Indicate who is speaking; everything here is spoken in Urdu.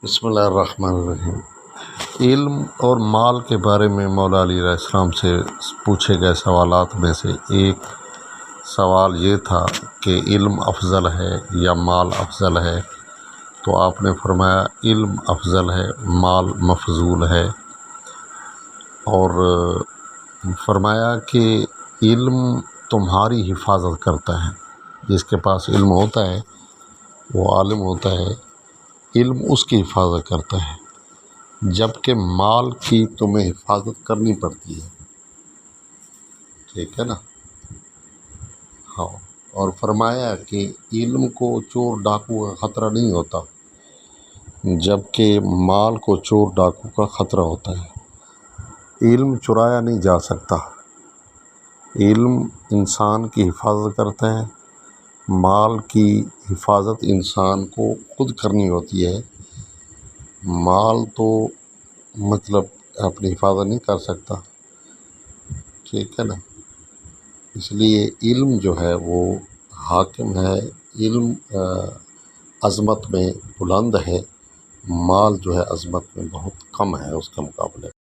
Speaker 1: بسم اللہ الرحمن الرحیم۔ علم اور مال کے بارے میں مولا علیہ السلام سے پوچھے گئے سوالات میں سے ایک سوال یہ تھا کہ علم افضل ہے یا مال افضل ہے، تو آپ نے فرمایا علم افضل ہے، مال مفضول ہے، اور فرمایا کہ علم تمہاری حفاظت کرتا ہے۔ جس کے پاس علم ہوتا ہے وہ عالم ہوتا ہے، علم اس کی حفاظت کرتا ہے، جبکہ مال کی تمہیں حفاظت کرنی پڑتی ہے۔ ٹھیک ہے نا؟ ہاں، اور فرمایا کہ علم کو چور ڈاکو کا خطرہ نہیں ہوتا، جبکہ مال کو چور ڈاکو کا خطرہ ہوتا ہے۔ علم چرایا نہیں جا سکتا، علم انسان کی حفاظت کرتا ہے، مال کی حفاظت انسان کو خود کرنی ہوتی ہے۔ مال تو مطلب اپنی حفاظت نہیں کر سکتا، ٹھیک ہے نا؟ اس لیے علم جو ہے وہ حاکم ہے، علم عظمت میں بلند ہے، مال جو ہے عظمت میں بہت کم ہے اس کے مقابلے میں۔